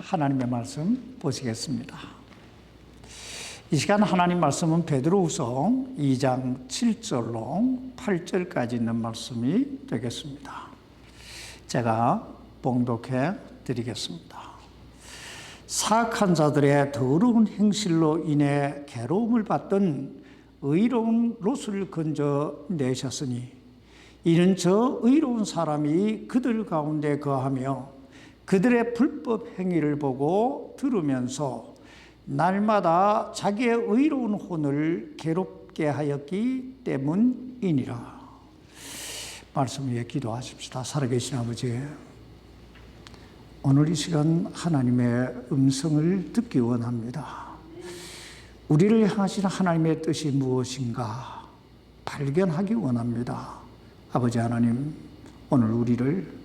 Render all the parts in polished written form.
하나님의 말씀 보시겠습니다. 이 시간 하나님 말씀은 베드로후서 2장 7절로 8절까지 있는 말씀이 되겠습니다. 제가 봉독해 드리겠습니다. 사악한 자들의 더러운 행실로 인해 괴로움을 받던 의로운 롯을 건져내셨으니 이는 저 의로운 사람이 그들 가운데 거하며 그들의 불법 행위를 보고 들으면서 날마다 자기의 의로운 혼을 괴롭게 하였기 때문이니라. 말씀 위에 기도하십시다. 살아계신 아버지, 오늘 이 시간 하나님의 음성을 듣기 원합니다. 우리를 향하신 하나님의 뜻이 무엇인가 발견하기 원합니다. 아버지 하나님, 오늘 우리를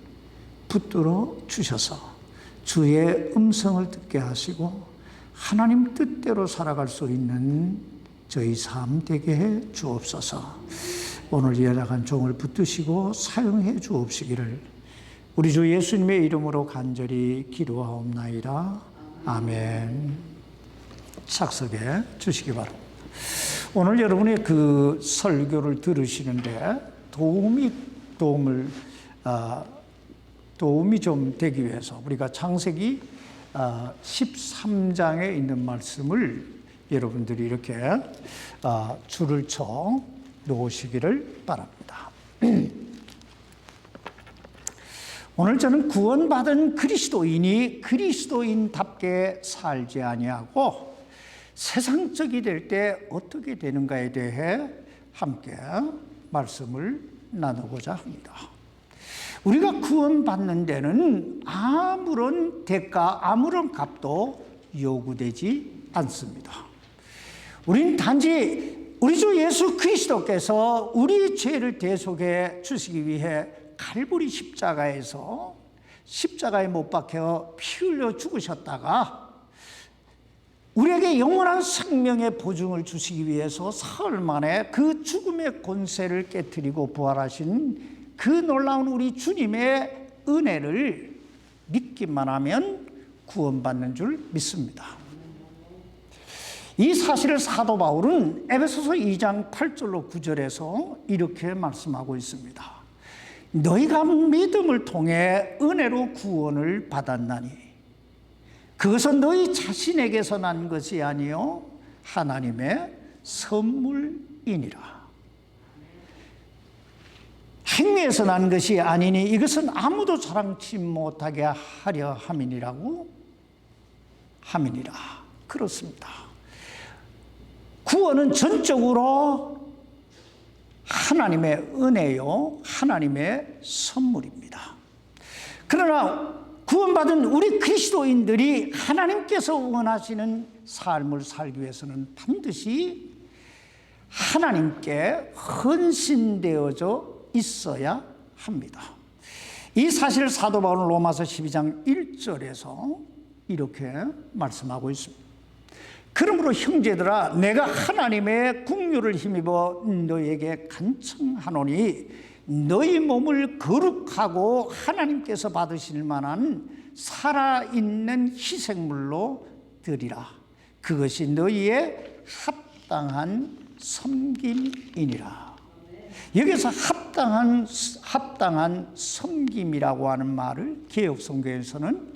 붙들어 주셔서 주의 음성을 듣게 하시고 하나님 뜻대로 살아갈 수 있는 저희 삶 되게 해 주옵소서. 오늘 예약한 종을 붙드시고 사용해 주옵시기를 우리 주 예수님의 이름으로 간절히 기도하옵나이다. 아멘. 착석해 주시기 바랍니다. 오늘 여러분의 그 설교를 들으시는데 도움이 좀 되기 위해서 우리가 창세기 13장에 있는 말씀을 여러분들이 이렇게 줄을 쳐 놓으시기를 바랍니다. 오늘 저는 구원받은 그리스도인이 그리스도인답게 살지 아니하고 세상적이 될 때 어떻게 되는가에 대해 함께 말씀을 나누고자 합니다. 우리가 구원받는 데는 아무런 대가, 아무런 값도 요구되지 않습니다. 우리는 단지 우리 주 예수 그리스도께서 우리 죄를 대속해 주시기 위해 갈보리 십자가에 못 박혀 피 흘려 죽으셨다가 우리에게 영원한 생명의 보증을 주시기 위해서 사흘 만에 그 죽음의 권세를 깨트리고 부활하신 그 놀라운 우리 주님의 은혜를 믿기만 하면 구원받는 줄 믿습니다. 이 사실을 사도 바울은 에베소서 2장 8절로 9절에서 이렇게 말씀하고 있습니다. 너희가 믿음을 통해 은혜로 구원을 받았나니 그것은 너희 자신에게서 난 것이 아니요 하나님의 선물이니라. 행위에서 난 것이 아니니 이것은 아무도 자랑치 못하게 하려 함이니라. 그렇습니다. 구원은 전적으로 하나님의 은혜요, 하나님의 선물입니다. 그러나 구원받은 우리 그리스도인들이 하나님께서 원하시는 삶을 살기 위해서는 반드시 하나님께 헌신되어져 있어야 합니다. 이 사실을 사도 바울은 로마서 12장 1절에서 이렇게 말씀하고 있습니다. 그러므로 형제들아, 내가 하나님의 긍휼을 힘입어 너희에게 간청하노니 너희 몸을 거룩하고 하나님께서 받으실 만한 살아있는 희생물로 드리라. 그것이 너희의 합당한 섬김이니라. 여기서 합당한 섬김이라고 하는 말을 개역성경에서는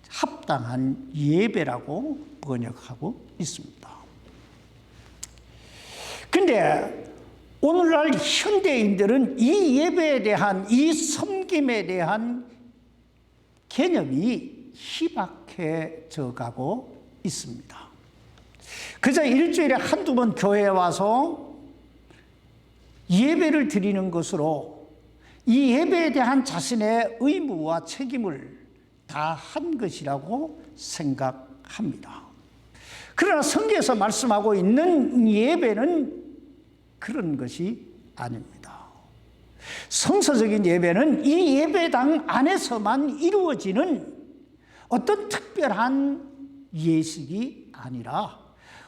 합당한 예배라고 번역하고 있습니다. 그런데 오늘날 현대인들은 이 예배에 대한, 이 섬김에 대한 개념이 희박해져 가고 있습니다. 그저 일주일에 한두 번 교회에 와서 예배를 드리는 것으로 이 예배에 대한 자신의 의무와 책임을 다 한 것이라고 생각합니다. 그러나 성경에서 말씀하고 있는 예배는 그런 것이 아닙니다. 성서적인 예배는 이 예배당 안에서만 이루어지는 어떤 특별한 예식이 아니라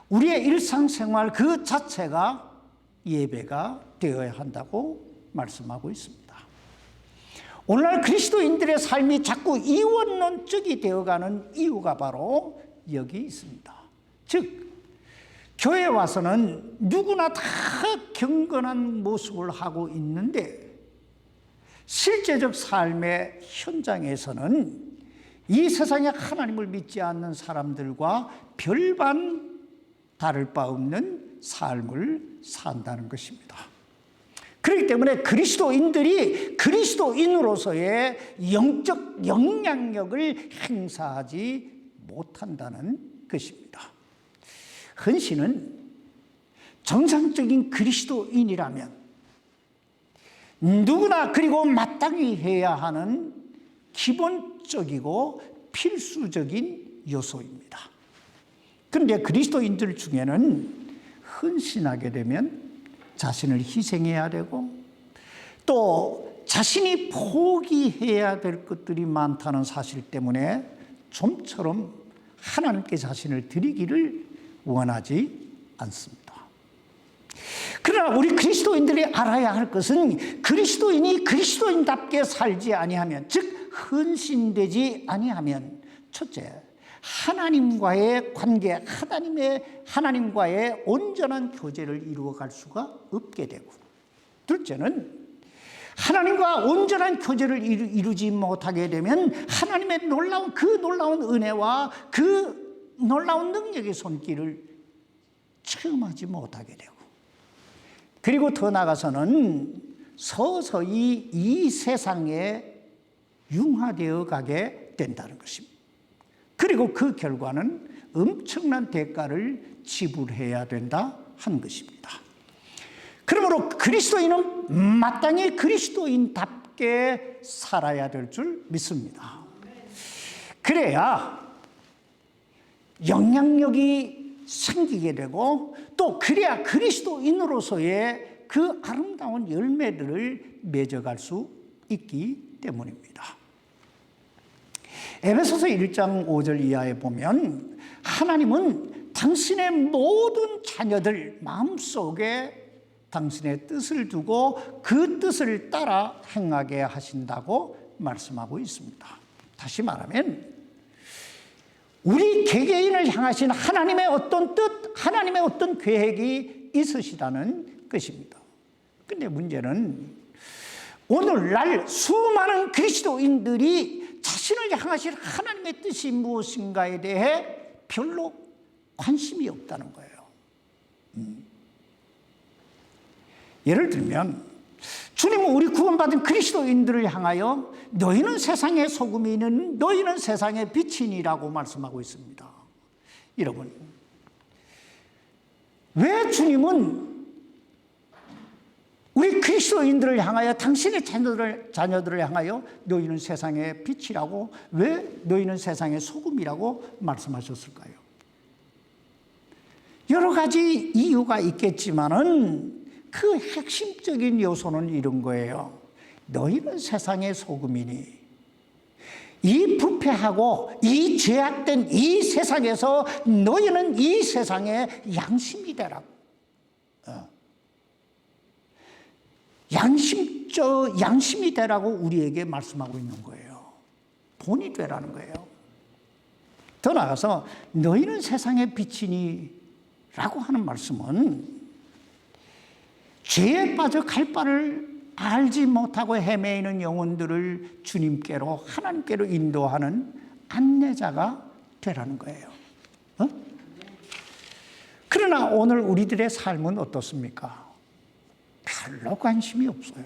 우리의 일상생활 그 자체가 예배가 되어야 한다고 말씀하고 있습니다. 오늘날 그리스도인들의 삶이 자꾸 이원론적이 되어가는 이유가 바로 여기 있습니다. 즉 교회에 와서는 누구나 다 경건한 모습을 하고 있는데 실제적 삶의 현장에서는 이 세상에 하나님을 믿지 않는 사람들과 별반 다를 바 없는 삶을 산다는 것입니다. 그렇기 때문에 그리스도인들이 그리스도인으로서의 영적 영향력을 행사하지 못한다는 것입니다. 헌신은 정상적인 그리스도인이라면 누구나 그리고 마땅히 해야 하는 기본적이고 필수적인 요소입니다. 그런데 그리스도인들 중에는 헌신하게 되면 자신을 희생해야 되고 또 자신이 포기해야 될 것들이 많다는 사실 때문에 좀처럼 하나님께 자신을 드리기를 원하지 않습니다. 그러나 우리 그리스도인들이 알아야 할 것은 그리스도인이 그리스도인답게 살지 아니하면, 즉 헌신되지 아니하면, 첫째, 하나님과의 관계, 하나님과의 온전한 교제를 이루어갈 수가 없게 되고, 둘째는 하나님과 온전한 교제를 이루지 못하게 되면 하나님의 놀라운 은혜와 그 놀라운 능력의 손길을 체험하지 못하게 되고, 그리고 더 나아가서는 서서히 이 세상에 융화되어 가게 된다는 것입니다. 그리고 그 결과는 엄청난 대가를 지불해야 된다 한 것입니다. 그러므로 그리스도인은 마땅히 그리스도인답게 살아야 될 줄 믿습니다. 그래야 영향력이 생기게 되고 또 그래야 그리스도인으로서의 그 아름다운 열매들을 맺어갈 수 있기 때문입니다. 에베소서 1장 5절 이하에 보면 하나님은 당신의 모든 자녀들 마음속에 당신의 뜻을 두고 그 뜻을 따라 행하게 하신다고 말씀하고 있습니다. 다시 말하면 우리 개개인을 향하신 하나님의 어떤 뜻, 하나님의 어떤 계획이 있으시다는 것입니다. 그런데 문제는 오늘날 수많은 그리스도인들이 자신을 향하신 하나님의 뜻이 무엇인가에 대해 별로 관심이 없다는 거예요. 예를 들면 주님은 우리 구원받은 그리스도인들을 향하여 너희는 세상의 소금이니 너희는 세상의 빛이니라고 말씀하고 있습니다. 여러분, 왜 주님은 우리 그리스도인들을 향하여 당신의 자녀들을 향하여 너희는 세상의 빛이라고, 왜 너희는 세상의 소금이라고 말씀하셨을까요? 여러 가지 이유가 있겠지만은 그 핵심적인 요소는 이런 거예요. 너희는 세상의 소금이니 이 부패하고 이 죄악된 이 세상에서 너희는 이 세상의 양심이 되라고. 양심이 되라고 우리에게 말씀하고 있는 거예요. 본이 되라는 거예요. 더 나아가서 너희는 세상의 빛이니 라고 하는 말씀은 죄에 빠져 갈 바를 알지 못하고 헤매이는 영혼들을 주님께로, 하나님께로 인도하는 안내자가 되라는 거예요. 그러나 오늘 우리들의 삶은 어떻습니까? 별로 관심이 없어요.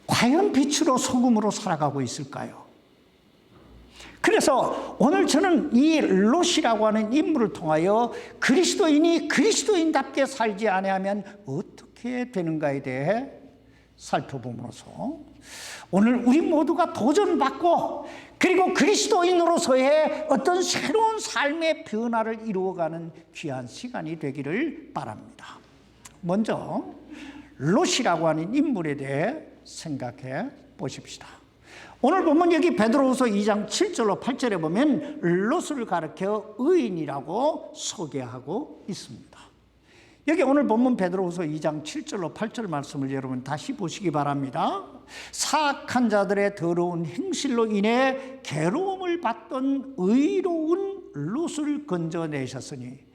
과연 빛으로 소금으로 살아가고 있을까요? 그래서 오늘 저는 이 롯이라고 하는 인물을 통하여 그리스도인이 그리스도인답게 살지 아니하면 어떻게 되는가에 대해 살펴봄으로써 오늘 우리 모두가 도전받고 그리고 그리스도인으로서의 어떤 새로운 삶의 변화를 이루어가는 귀한 시간이 되기를 바랍니다. 먼저 롯이라고 하는 인물에 대해 생각해 보십시다. 오늘 보면 여기 베드로후서 2장 7절로 8절에 보면 롯을 가리켜 의인이라고 소개하고 있습니다. 여기 오늘 본문 베드로후서 2장 7절로 8절 말씀을 여러분 다시 보시기 바랍니다. 사악한 자들의 더러운 행실로 인해 괴로움을 받던 의로운 롯을 건져내셨으니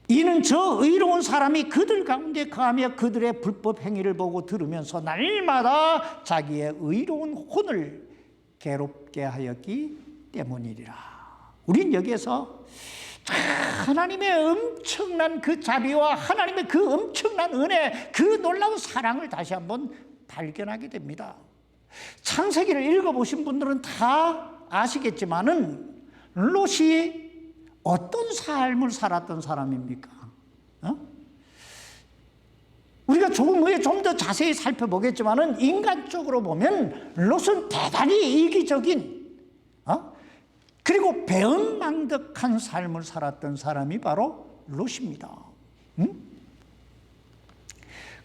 이는 저 의로운 사람이 그들 가운데 거하며 그들의 불법 행위를 보고 들으면서 날마다 자기의 의로운 혼을 괴롭게 하였기 때문이리라. 우린 여기에서 하나님의 엄청난 그 자비와 하나님의 그 엄청난 은혜, 그 놀라운 사랑을 다시 한번 발견하게 됩니다. 창세기를 읽어보신 분들은 다 아시겠지만은 롯이 어떤 삶을 살았던 사람입니까? 우리가 조금 후에 좀 더 자세히 살펴보겠지만은 인간적으로 보면 롯은 대단히 이기적인 그리고 배은망덕한 삶을 살았던 사람이 바로 롯입니다.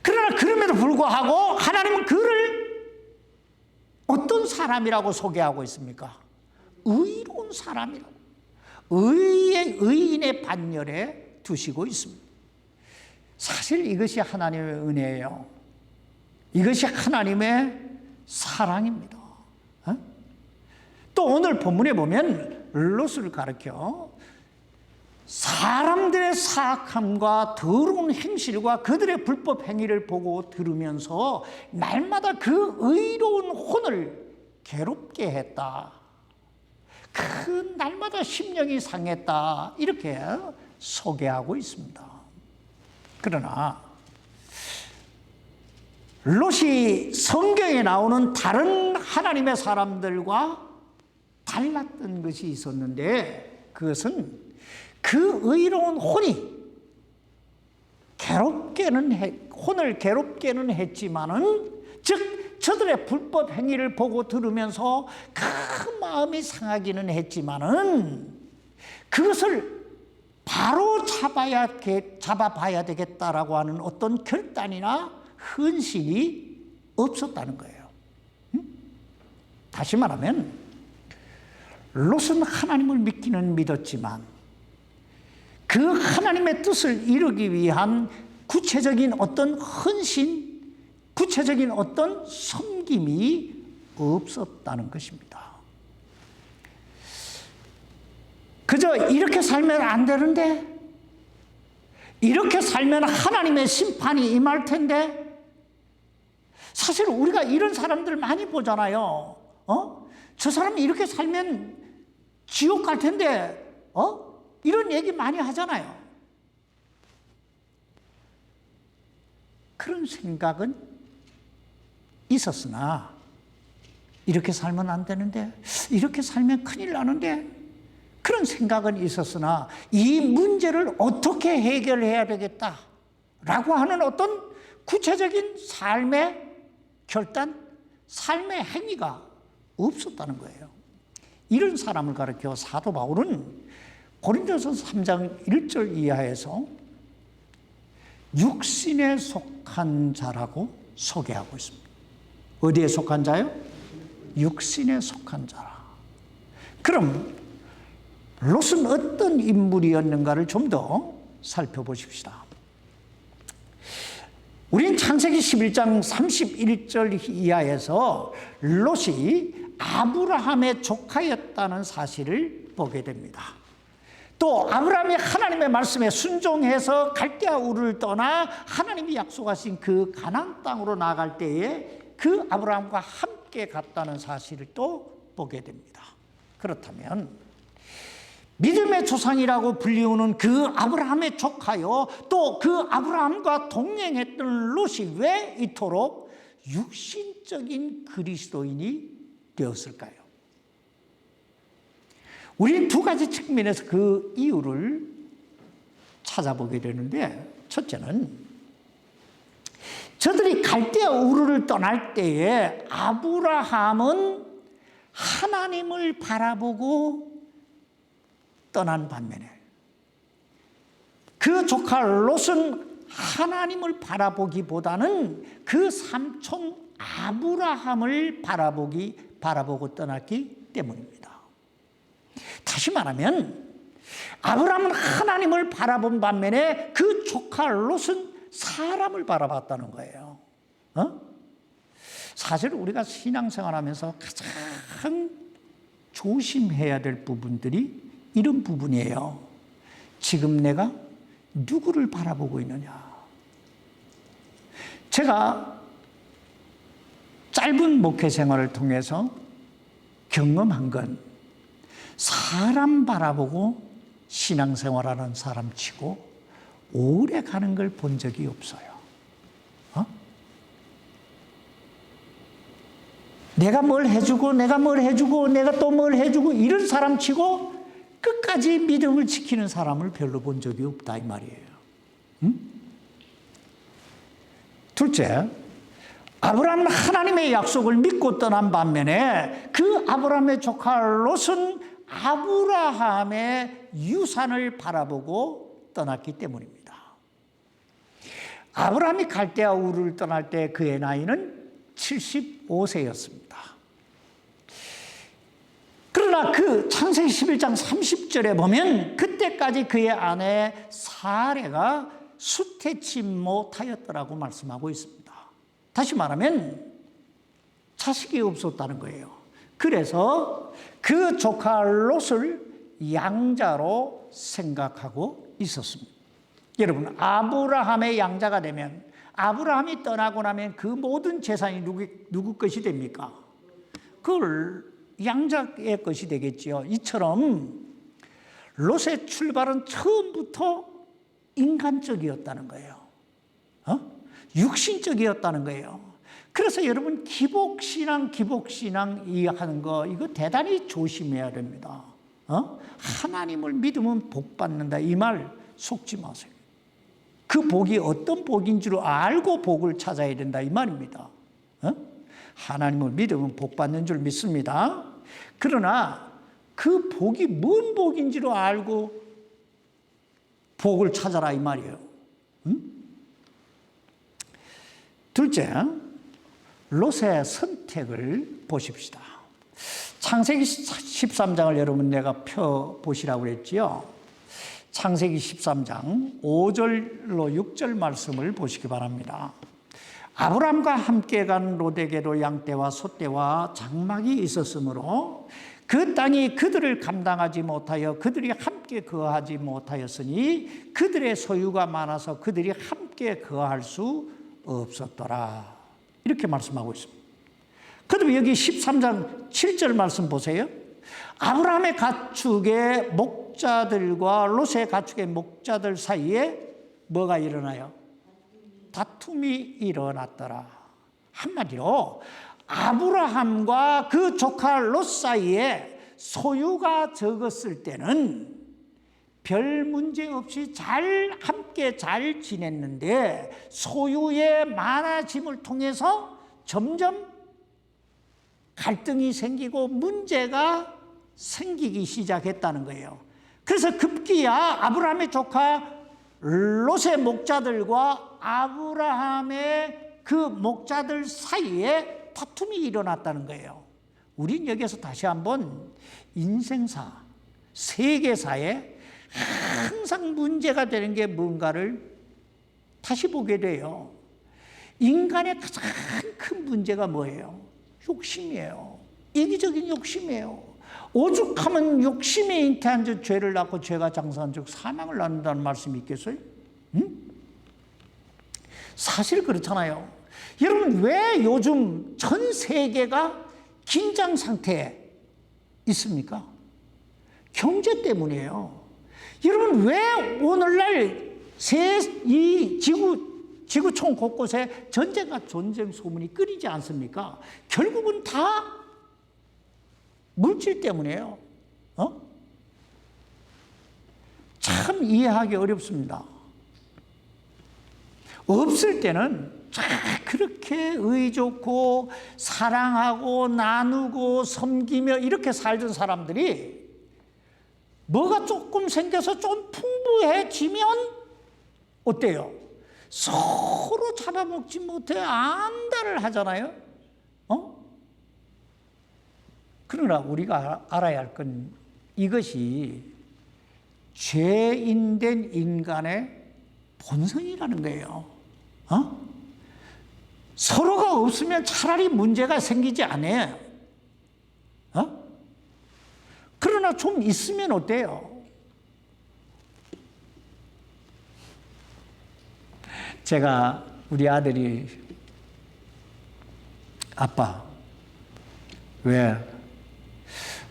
그러나 그럼에도 불구하고 하나님은 그를 어떤 사람이라고 소개하고 있습니까? 의로운 사람이라고. 의인의 반열에 두시고 있습니다. 사실 이것이 하나님의 은혜예요. 이것이 하나님의 사랑입니다. 또 오늘 본문에 보면 롯을 가리켜 사람들의 사악함과 더러운 행실과 그들의 불법 행위를 보고 들으면서 날마다 그 의로운 혼을 괴롭게 했다. 그 날마다 심령이 상했다. 이렇게 소개하고 있습니다. 그러나 롯이 성경에 나오는 다른 하나님의 사람들과 달랐던 것이 있었는데 그것은 그 의로운 혼이 혼을 괴롭게는 했지만은 즉 저들의 불법 행위를 보고 들으면서 그 마음이 상하기는 했지만은 그것을 바로 잡아봐야 되겠다라고 하는 어떤 결단이나 헌신이 없었다는 거예요. 다시 말하면 롯은 하나님을 믿기는 믿었지만 그 하나님의 뜻을 이루기 위한 구체적인 어떤 헌신, 구체적인 어떤 섬김이 없었다는 것입니다. 그저 이렇게 살면 안 되는데, 이렇게 살면 하나님의 심판이 임할 텐데, 사실 우리가 이런 사람들 많이 보잖아요. 저 사람이 이렇게 살면 지옥 갈 텐데, 이런 얘기 많이 하잖아요. 그런 생각은 있었으나 이렇게 살면 안 되는데, 이렇게 살면 큰일 나는데, 그런 생각은 있었으나 이 문제를 어떻게 해결해야 되겠다라고 하는 어떤 구체적인 삶의 결단, 삶의 행위가 없었다는 거예요. 이런 사람을 가리켜 사도 바울은 고린도서 3장 1절 이하에서 육신에 속한 자라고 소개하고 있습니다. 어디에 속한 자요? 육신에 속한 자라. 그럼 롯은 어떤 인물이었는가를 좀 더 살펴보십시다. 우린 창세기 11장 31절 이하에서 롯이 아브라함의 조카였다는 사실을 보게 됩니다. 또 아브라함이 하나님의 말씀에 순종해서 갈대아 우르를 떠나 하나님이 약속하신 그 가나안 땅으로 나갈 때에 그 아브라함과 함께 갔다는 사실을 또 보게 됩니다. 그렇다면 믿음의 조상이라고 불리우는 그 아브라함의 조카요, 또 그 아브라함과 동행했던 롯이 왜 이토록 육신적인 그리스도인이 되었을까요? 우리는 두 가지 측면에서 그 이유를 찾아보게 되는데, 첫째는 저들이 갈대아 우르를 떠날 때에 아브라함은 하나님을 바라보고 떠난 반면에 그 조카 롯은 하나님을 바라보기보다는 그 삼촌 아브라함을 바라보고 떠났기 때문입니다. 다시 말하면 아브라함은 하나님을 바라본 반면에 그 조카 롯은 사람을 바라봤다는 거예요. 사실 우리가 신앙생활하면서 가장 조심해야 될 부분들이 이런 부분이에요. 지금 내가 누구를 바라보고 있느냐. 제가 짧은 목회 생활을 통해서 경험한 건 사람 바라보고 신앙생활하는 사람 치고 오래 가는 걸 본 적이 없어요. 내가 뭘 해주고 내가 뭘 해주고 내가 또 뭘 해주고 이런 사람 치고 끝까지 믿음을 지키는 사람을 별로 본 적이 없다 이 말이에요. 둘째, 아브라함은 하나님의 약속을 믿고 떠난 반면에 그 아브라함의 조카 롯은 아브라함의 유산을 바라보고 떠났기 때문입니다. 아브라함이 갈대아 우르를 떠날 때 그의 나이는 75세였습니다. 그러나 그 창세기 11장 30절에 보면 그때까지 그의 아내 사레가 수태치 못하였더라고 말씀하고 있습니다. 다시 말하면 자식이 없었다는 거예요. 그래서 그 조카 롯을 양자로 생각하고 있었습니다. 여러분, 아브라함의 양자가 되면 아브라함이 떠나고 나면 그 모든 재산이 누구 것이 됩니까? 그걸 양자의 것이 되겠지요. 이처럼 롯의 출발은 처음부터 인간적이었다는 거예요. 육신적이었다는 거예요. 그래서 여러분 기복신앙 이해하는 거 이거 대단히 조심해야 됩니다. 하나님을 믿으면 복 받는다 이 말 속지 마세요. 그 복이 어떤 복인 줄 알고 복을 찾아야 된다 이 말입니다. 하나님을 믿으면 복 받는 줄 믿습니다. 그러나 그 복이 뭔 복인 줄 알고 복을 찾아라 이 말이에요. 둘째, 롯의 선택을 보십시다. 창세기 13장을 여러분 내가 펴보시라고 그랬지요. 창세기 13장 5절로 6절 말씀을 보시기 바랍니다. 아브람과 함께 간 롯에게로 양떼와 소떼와 장막이 있었으므로 그 땅이 그들을 감당하지 못하여 그들이 함께 거하지 못하였으니 그들의 소유가 많아서 그들이 함께 거할 수 없었더라. 이렇게 말씀하고 있습니다. 그다음에 여기 13장 7절 말씀 보세요. 아브라함의 가축의 목자들과 롯의 가축의 목자들 사이에 뭐가 일어나요? 다툼이 일어났더라. 한마디로 아브라함과 그 조카 롯 사이에 소유가 적었을 때는 별 문제 없이 함께 잘 지냈는데 소유의 많아짐을 통해서 점점 갈등이 생기고 문제가 생기기 시작했다는 거예요. 그래서 급기야 아브라함의 조카 롯의 목자들과 아브라함의 그 목자들 사이에 다툼이 일어났다는 거예요. 우린 여기서 다시 한번 인생사, 세계사에 항상 문제가 되는 게 뭔가를 다시 보게 돼요. 인간의 가장 큰 문제가 뭐예요? 욕심이에요. 이기적인 욕심이에요. 오죽하면 욕심에 잉태한 즉 죄를 낳고 죄가 장사한 즉 사망을 낳는다는 말씀이 있겠어요? 사실 그렇잖아요. 여러분 왜 요즘 전 세계가 긴장 상태에 있습니까? 경제 때문이에요. 여러분 왜 오늘날 이 지구촌 곳곳에 전쟁과 전쟁 소문이 끊이지 않습니까? 결국은 다 물질 때문이에요. 참 이해하기 어렵습니다. 없을 때는 그렇게 의좋고 사랑하고 나누고 섬기며 이렇게 살던 사람들이 뭐가 조금 생겨서 좀 풍부해지면 어때요? 서로 잡아먹지 못해 안달을 하잖아요. 그러나 우리가 알아야 할 건 이것이 죄인된 인간의 본성이라는 거예요. 서로가 없으면 차라리 문제가 생기지 않아요. 그러나 좀 있으면 어때요? 제가 우리 아들이 아빠, 왜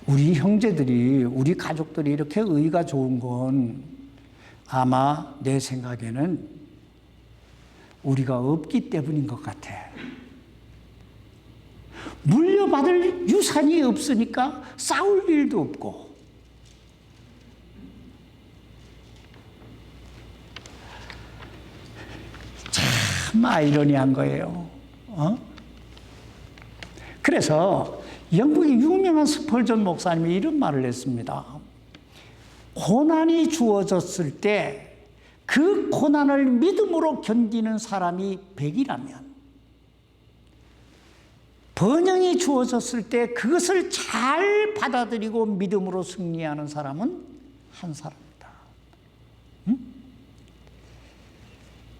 우리 형제들이, 우리 가족들이 이렇게 의가 좋은 건 아마 내 생각에는 우리가 없기 때문인 것 같아. 물려받을 유산이 없으니까 싸울 일도 없고. 참 아이러니한 거예요. 그래서 영국의 유명한 스펄전 목사님이 이런 말을 했습니다. 고난이 주어졌을 때 그 고난을 믿음으로 견디는 사람이 100이라면 번영이 주어졌을 때 그것을 잘 받아들이고 믿음으로 승리하는 사람은 한 사람이다.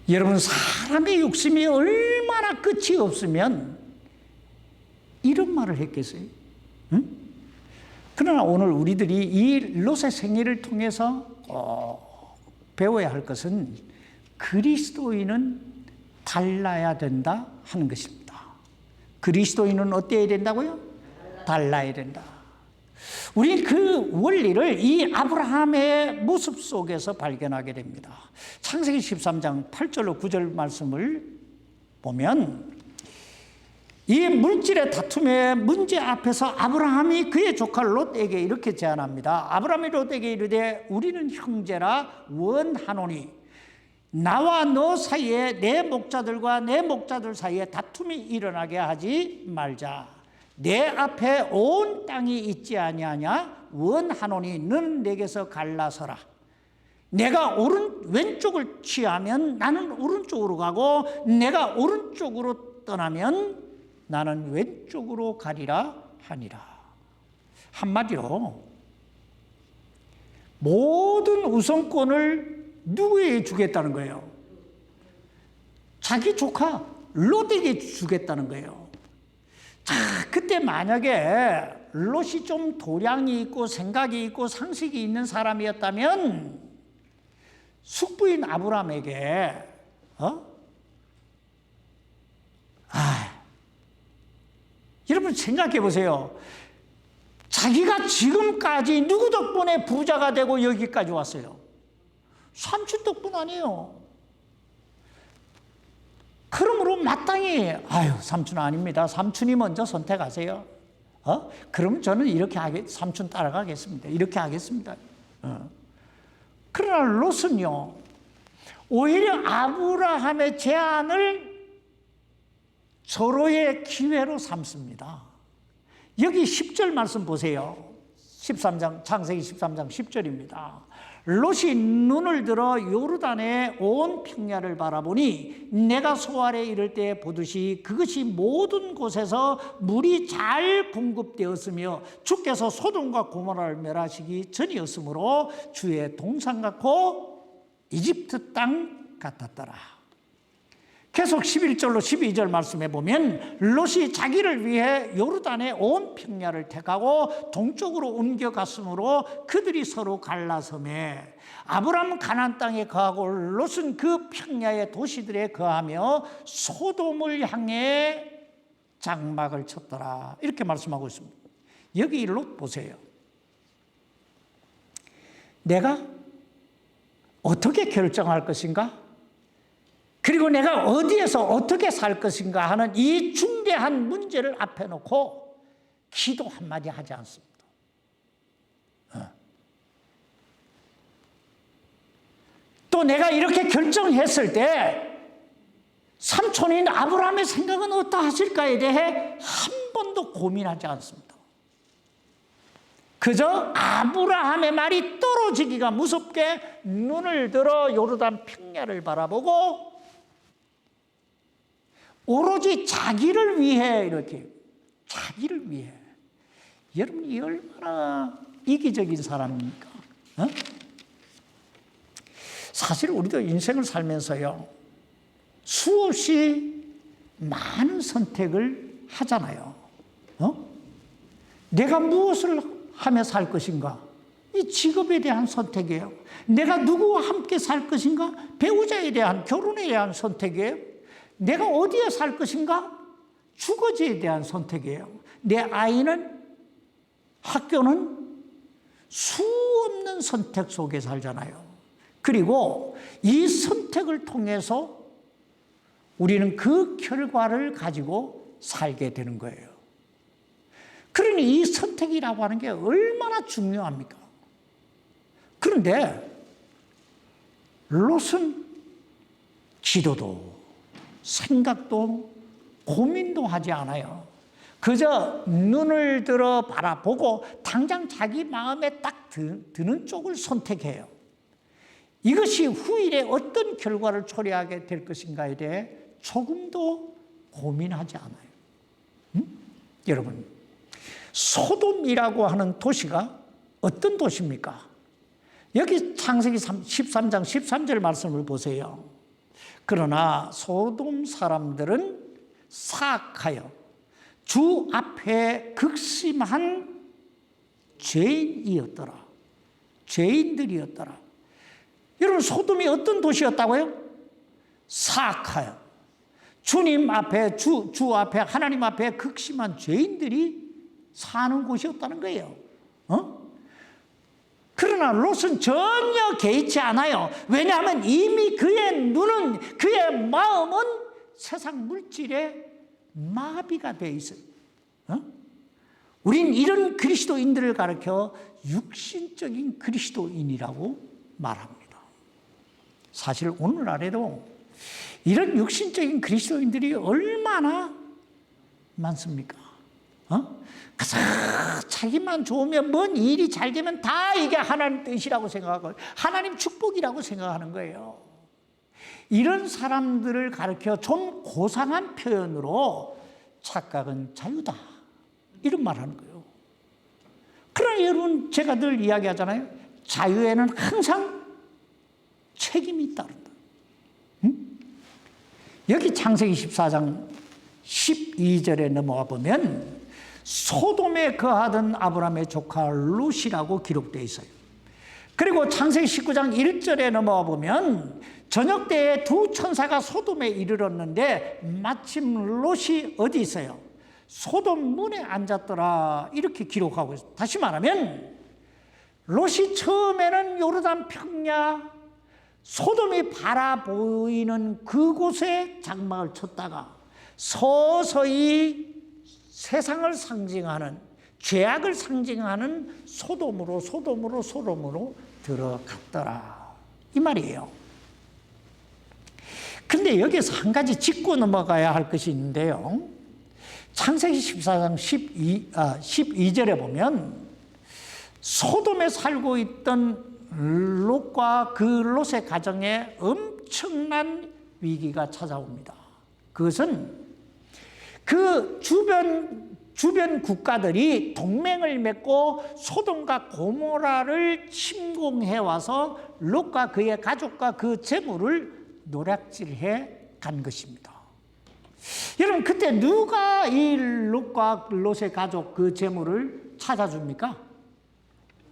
여러분, 사람의 욕심이 얼마나 끝이 없으면 이런 말을 했겠어요? 그러나 오늘 우리들이 이 롯의 생애를 통해서 배워야 할 것은 그리스도인은 달라야 된다 하는 것입니다. 그리스도인은 어때야 된다고요? 달라야 된다. 우리는 그 원리를 이 아브라함의 모습 속에서 발견하게 됩니다. 창세기 13장 8절로 9절 말씀을 보면 이 물질의 다툼의 문제 앞에서 아브라함이 그의 조카 롯에게 이렇게 제안합니다. 아브라함이 롯에게 이르되 우리는 형제라 원하노니 나와 너 사이에 내 목자들과 내 목자들 사이에 다툼이 일어나게 하지 말자. 내 앞에 온 땅이 있지 아니하냐? 원하노니 너는 내게서 갈라서라. 내가 왼쪽을 취하면 나는 오른쪽으로 가고 내가 오른쪽으로 떠나면 나는 왼쪽으로 가리라 하니라. 한마디로 모든 우선권을 누구에게 주겠다는 거예요? 자기 조카 롯에게 주겠다는 거예요. 자, 그때 만약에 롯이 좀 도량이 있고 생각이 있고 상식이 있는 사람이었다면 숙부인 아브라함에게 여러분 생각해 보세요. 자기가 지금까지 누구 덕분에 부자가 되고 여기까지 왔어요? 삼촌 덕분 아니에요. 그러므로 마땅히 삼촌 아닙니다. 삼촌이 먼저 선택하세요. 그러면 저는 이렇게 삼촌 따라가겠습니다. 이렇게 하겠습니다. 그러나 롯은요, 오히려 아브라함의 제안을 서로의 기회로 삼습니다. 여기 10절 말씀 보세요. 13장, 창세기 13장 10절입니다. 롯이 눈을 들어 요르단의 온 평야를 바라보니 내가 소알에 이를 때 보듯이 그것이 모든 곳에서 물이 잘 공급되었으며 주께서 소돔과 고모라를 멸하시기 전이었으므로 주의 동산 같고 이집트 땅 같았더라. 계속 11절로 12절 말씀해 보면 롯이 자기를 위해 요르단의 온 평야를 택하고 동쪽으로 옮겨갔으므로 그들이 서로 갈라섬에 아브라함은 가나안 땅에 거하고 롯은 그 평야의 도시들에 거하며 소돔을 향해 장막을 쳤더라. 이렇게 말씀하고 있습니다. 여기 롯 보세요. 내가 어떻게 결정할 것인가? 그리고 내가 어디에서 어떻게 살 것인가 하는 이 중대한 문제를 앞에 놓고 기도 한마디 하지 않습니다. 또 내가 이렇게 결정했을 때 삼촌인 아브라함의 생각은 어떠하실까에 대해 한 번도 고민하지 않습니다. 그저 아브라함의 말이 떨어지기가 무섭게 눈을 들어 요르단 평야를 바라보고 오로지 자기를 위해 이렇게, 자기를 위해. 여러분, 이 얼마나 이기적인 사람입니까? 사실 우리도 인생을 살면서요, 수없이 많은 선택을 하잖아요. 내가 무엇을 하며 살 것인가? 이 직업에 대한 선택이에요. 내가 누구와 함께 살 것인가? 배우자에 대한, 결혼에 대한 선택이에요. 내가 어디에 살 것인가? 주거지에 대한 선택이에요. 내 아이는, 학교는 수 없는 선택 속에 살잖아요. 그리고 이 선택을 통해서 우리는 그 결과를 가지고 살게 되는 거예요. 그러니 이 선택이라고 하는 게 얼마나 중요합니까? 그런데 롯은 기도도 생각도 고민도 하지 않아요. 그저 눈을 들어 바라보고 당장 자기 마음에 딱 드는 쪽을 선택해요. 이것이 후일에 어떤 결과를 초래하게 될 것인가에 대해 조금도 고민하지 않아요. 여러분, 소돔이라고 하는 도시가 어떤 도시입니까? 여기 창세기 13장 13절 말씀을 보세요. 그러나 소돔 사람들은 사악하여 주 앞에 극심한 죄인이었더라. 죄인들이었더라. 여러분, 소돔이 어떤 도시였다고요? 사악하여. 주님 앞에, 주 앞에, 하나님 앞에 극심한 죄인들이 사는 곳이었다는 거예요. 그러나 롯은 전혀 개의치 않아요. 왜냐하면 이미 그의 눈은, 그의 마음은 세상 물질에 마비가 되어 있어요. 우린 이런 그리스도인들을 가리켜 육신적인 그리스도인이라고 말합니다. 사실 오늘날에도 이런 육신적인 그리스도인들이 얼마나 많습니까? 그래서 자기만 좋으면, 뭔 일이 잘 되면 다 이게 하나님 뜻이라고 생각하고 하나님 축복이라고 생각하는 거예요. 이런 사람들을 가리켜 좀 고상한 표현으로 착각은 자유다, 이런 말 하는 거예요. 그러나 여러분, 제가 늘 이야기하잖아요. 자유에는 항상 책임이 따른다. 여기 창세기 14장 12절에 넘어가 보면 소돔에 거하던 아브라함의 조카 롯이라고 기록되어 있어요. 그리고 창세기 19장 1절에 넘어가 보면 저녁 때에 두 천사가 소돔에 이르렀는데 마침 롯이 어디 있어요? 소돔 문에 앉았더라, 이렇게 기록하고 있어요. 다시 말하면 롯이 처음에는 요르단 평야 소돔이 바라보이는 그곳에 장막을 쳤다가 서서히 세상을 상징하는, 죄악을 상징하는 소돔으로 들어갔더라, 이 말이에요. 근데 여기서 한 가지 짚고 넘어가야 할 것이 있는데요. 창세기 14장 12절에 보면 소돔에 살고 있던 롯과 그 롯의 가정에 엄청난 위기가 찾아옵니다. 그것은 그 주변 국가들이 동맹을 맺고 소돔과 고모라를 침공해 와서 롯과 그의 가족과 그 재물을 노략질해 간 것입니다. 여러분, 그때 누가 이 롯과 롯의 가족 그 재물을 찾아줍니까?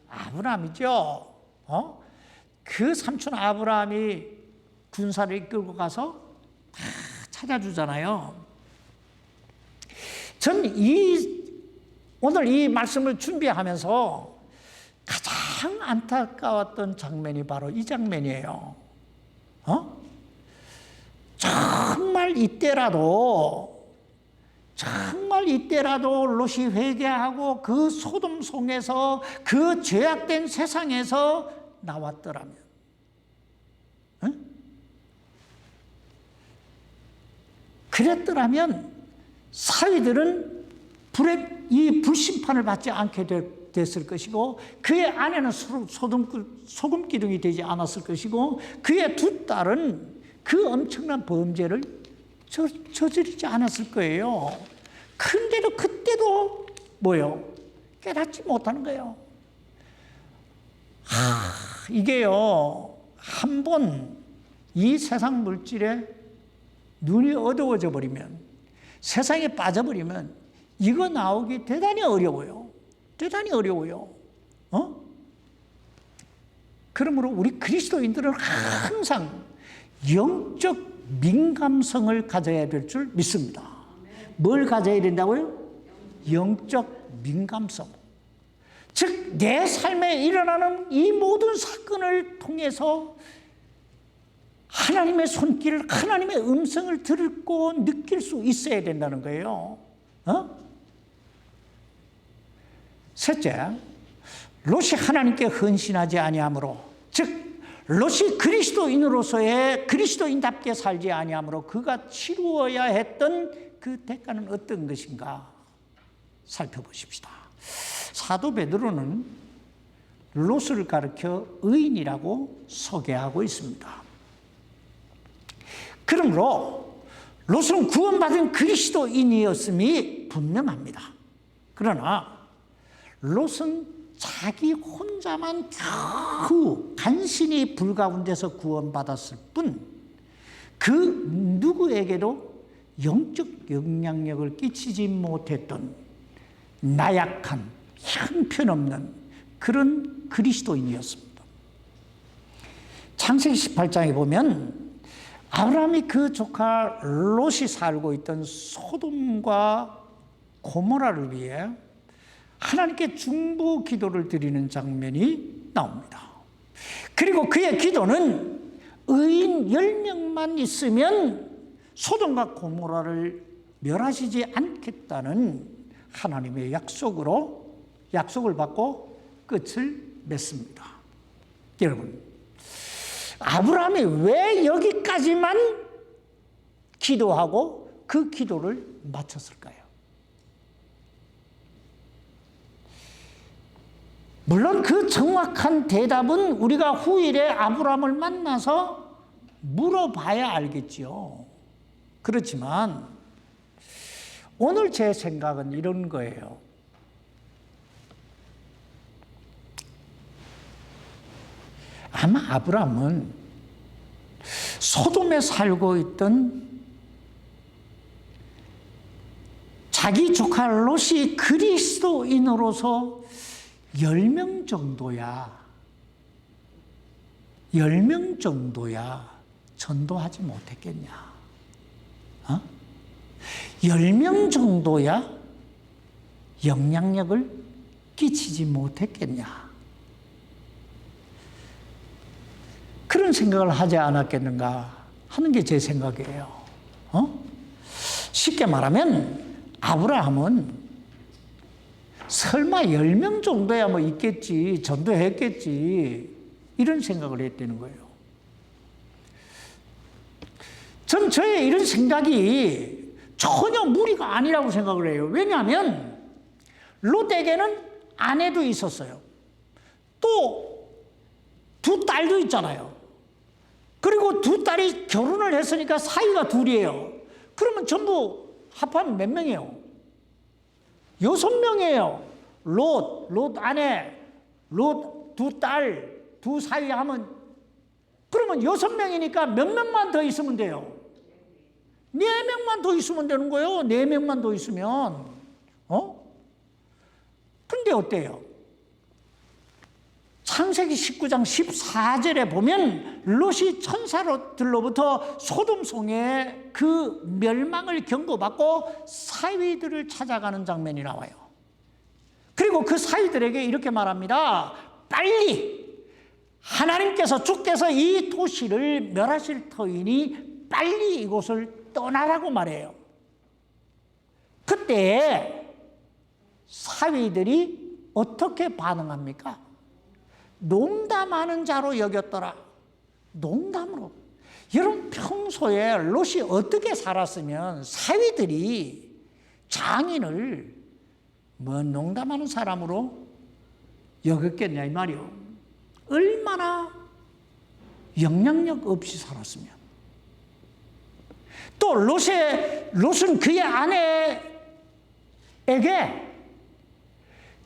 아브라함이죠. 그 삼촌 아브라함이 군사를 이끌고 가서 다 찾아주잖아요. 전 오늘 이 말씀을 준비하면서 가장 안타까웠던 장면이 바로 이 장면이에요. 정말 이때라도 롯이 회개하고 그 소돔 속에서, 그 죄악된 세상에서 나왔더라면, 그랬더라면 사위들은 이 불심판을 받지 않게 됐을 것이고, 그의 아내는 소금 기둥이 되지 않았을 것이고, 그의 두 딸은 그 엄청난 범죄를 저지르지 않았을 거예요. 근데도 그때도 뭐요? 깨닫지 못하는 거예요. 이게요, 한 번 이 세상 물질에 눈이 어두워져 버리면, 세상에 빠져버리면 이거 나오기 대단히 어려워요. 대단히 어려워요. 그러므로 우리 그리스도인들은 항상 영적 민감성을 가져야 될 줄 믿습니다. 뭘 가져야 된다고요? 영적 민감성. 즉, 내 삶에 일어나는 이 모든 사건을 통해서 하나님의 손길을, 하나님의 음성을 듣고 느낄 수 있어야 된다는 거예요. 셋째, 롯이 하나님께 헌신하지 아니하므로, 즉 롯이 그리스도인으로서의 그리스도인답게 살지 아니하므로 그가 치루어야 했던 그 대가는 어떤 것인가 살펴보십시다. 사도 베드로는 롯을 가리켜 의인이라고 소개하고 있습니다. 그러므로 롯은 구원받은 그리스도인이었음이 분명합니다. 그러나 롯은 자기 혼자만 겨우 간신히 불 가운데서 구원받았을 뿐 그 누구에게도 영적 영향력을 끼치지 못했던 나약한 형편없는 그런 그리스도인이었습니다. 창세기 18장에 보면 아브라함이 그 조카 롯이 살고 있던 소돔과 고모라를 위해 하나님께 중보 기도를 드리는 장면이 나옵니다. 그리고 그의 기도는 의인 10명만 있으면 소돔과 고모라를 멸하시지 않겠다는 하나님의 약속을 받고 끝을 맺습니다. 여러분, 아브라함이 왜 여기까지만 기도하고 그 기도를 마쳤을까요? 물론 그 정확한 대답은 우리가 후일에 아브라함을 만나서 물어봐야 알겠지요. 그렇지만 오늘 제 생각은 이런 거예요. 아마 아브라함은 소돔에 살고 있던 자기 조카 롯이 그리스도인으로서 10명 정도야 전도하지 못했겠냐? 10명 정도야 영향력을 끼치지 못했겠냐? 그런 생각을 하지 않았겠는가 하는 게 제 생각이에요. 쉽게 말하면 아브라함은 설마 10명 정도야 뭐 있겠지, 전도했겠지, 이런 생각을 했다는 거예요. 전 저의 이런 생각이 전혀 무리가 아니라고 생각을 해요. 왜냐하면 롯에게는 아내도 있었어요. 또 두 딸도 있잖아요. 그리고 두 딸이 결혼을 했으니까 사이가 둘이에요. 그러면 전부 합하면 몇 명이에요? 6명이에요. 롯 아내, 롯 두 딸, 두 사이 하면, 그러면 6명이니까 몇 명만 더 있으면 돼요? 4명만 더 있으면 되는 거예요. 4명만 더 있으면. 근데 어때요? 창세기 19장 14절에 보면 롯이 천사들로부터 소돔성의 그 멸망을 경고받고 사위들을 찾아가는 장면이 나와요. 그리고 그 사위들에게 이렇게 말합니다. 빨리 하나님께서, 주께서 이 도시를 멸하실 터이니 빨리 이곳을 떠나라고 말해요. 그때 사위들이 어떻게 반응합니까? 농담하는 자로 여겼더라. 농담으로. 여러분, 평소에 롯이 어떻게 살았으면 사위들이 장인을 뭐 농담하는 사람으로 여겼겠냐 이 말이요. 얼마나 영향력 없이 살았으면. 또 롯은 그의 아내에게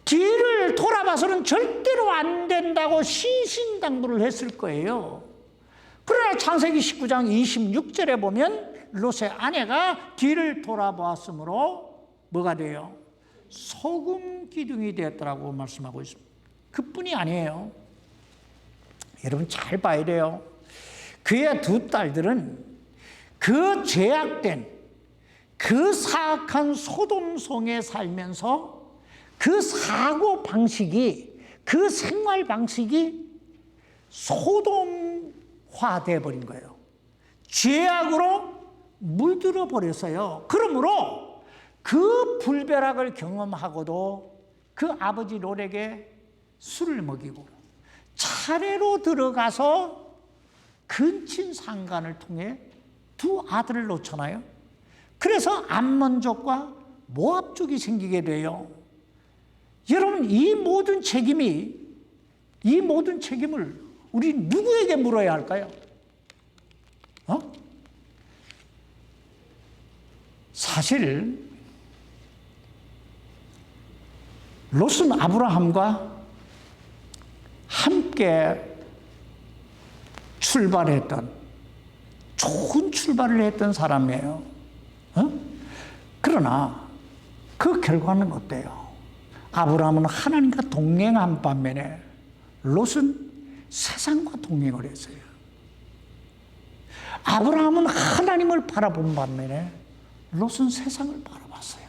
뒤를 돌아봐서는 절대로 안 된다고 신신당부를 했을 거예요. 그러나 창세기 19장 26절에 보면 롯의 아내가 뒤를 돌아보았으므로 뭐가 돼요? 소금 기둥이 되었더라고 말씀하고 있습니다. 그뿐이 아니에요. 여러분 잘 봐야 돼요. 그의 두 딸들은 그 죄악된 그 사악한 소돔성에 살면서 그 사고 방식이, 그 생활 방식이 소돔화 되어버린 거예요. 죄악으로 물들어 버렸어요. 그러므로 그 불벼락을 경험하고도 그 아버지 롯에게 술을 먹이고 차례로 들어가서 근친 상간을 통해 두 아들을 놓잖아요. 그래서 암몬족과 모압족이 생기게 돼요. 여러분, 이 모든 책임을 우리 누구에게 물어야 할까요? 사실 롯은 아브라함과 함께 좋은 출발을 했던 사람이에요. 그러나 그 결과는 어때요? 아브라함은 하나님과 동행한 반면에 롯은 세상과 동행을 했어요. 아브라함은 하나님을 바라본 반면에 롯은 세상을 바라봤어요.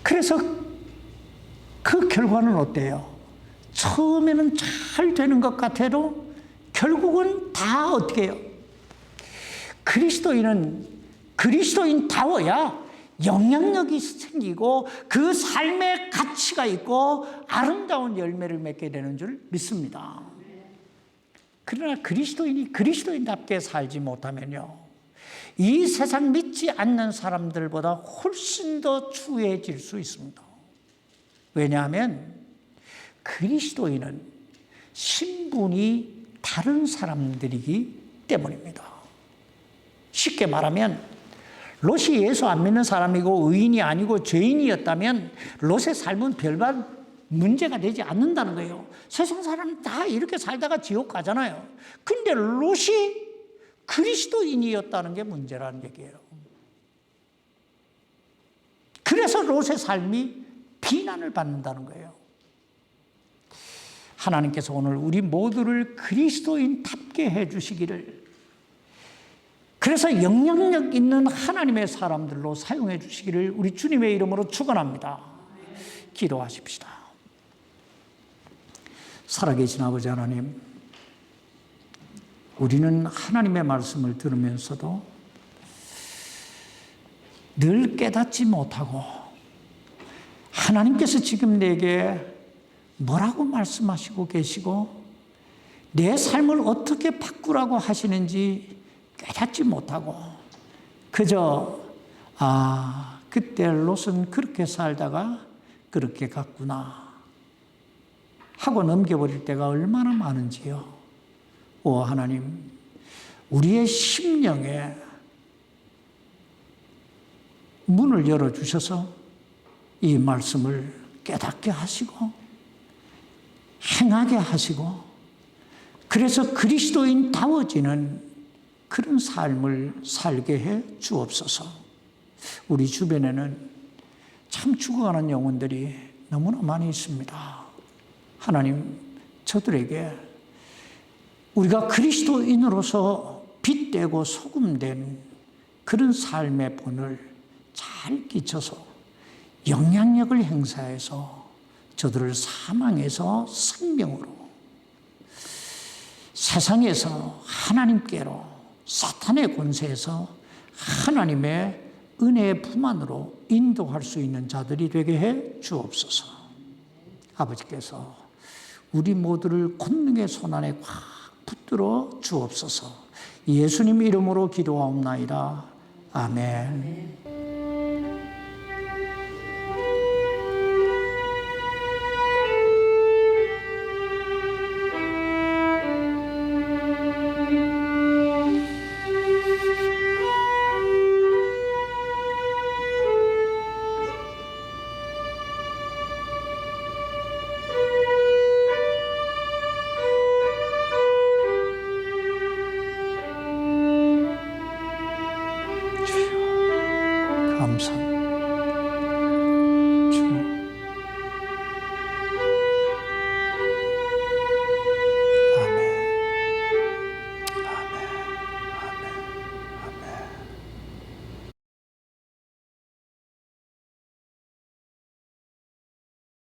그래서 그 결과는 어때요? 처음에는 잘 되는 것 같아도 결국은 다 어떻게 해요? 그리스도인다워야 영향력이 생기고 그 삶의 가치가 있고 아름다운 열매를 맺게 되는 줄 믿습니다. 그러나 그리스도인이 그리스도인답게 살지 못하면요, 이 세상 믿지 않는 사람들보다 훨씬 더 추해질 수 있습니다. 왜냐하면 그리스도인은 신분이 다른 사람들이기 때문입니다. 쉽게 말하면 롯이 예수 안 믿는 사람이고 의인이 아니고 죄인이었다면 롯의 삶은 별반 문제가 되지 않는다는 거예요. 세상 사람 다 이렇게 살다가 지옥 가잖아요. 근데 롯이 그리스도인이었다는 게 문제라는 얘기예요. 그래서 롯의 삶이 비난을 받는다는 거예요. 하나님께서 오늘 우리 모두를 그리스도인답게 해주시기를, 그래서 영향력 있는 하나님의 사람들로 사용해 주시기를 우리 주님의 이름으로 축원합니다. 기도하십시다. 살아계신 아버지 하나님, 우리는 하나님의 말씀을 들으면서도 늘 깨닫지 못하고 하나님께서 지금 내게 뭐라고 말씀하시고 계시고 내 삶을 어떻게 바꾸라고 하시는지 깨닫지 못하고 그저 그때 롯은 그렇게 살다가 그렇게 갔구나 하고 넘겨버릴 때가 얼마나 많은지요. 오 하나님, 우리의 심령에 문을 열어주셔서 이 말씀을 깨닫게 하시고 행하게 하시고, 그래서 그리스도인다워지는 그런 삶을 살게 해 주옵소서. 우리 주변에는 참 죽어가는 영혼들이 너무나 많이 있습니다. 하나님, 저들에게 우리가 그리스도인으로서 빛되고 소금된 그런 삶의 본을 잘 끼쳐서 영향력을 행사해서 저들을 사망에서 생명으로, 세상에서 하나님께로, 사탄의 권세에서 하나님의 은혜의 품 안으로 인도할 수 있는 자들이 되게 해 주옵소서. 아버지께서 우리 모두를 권능의 손안에 꽉 붙들어 주옵소서. 예수님 이름으로 기도하옵나이다. 아멘. 감사합니다.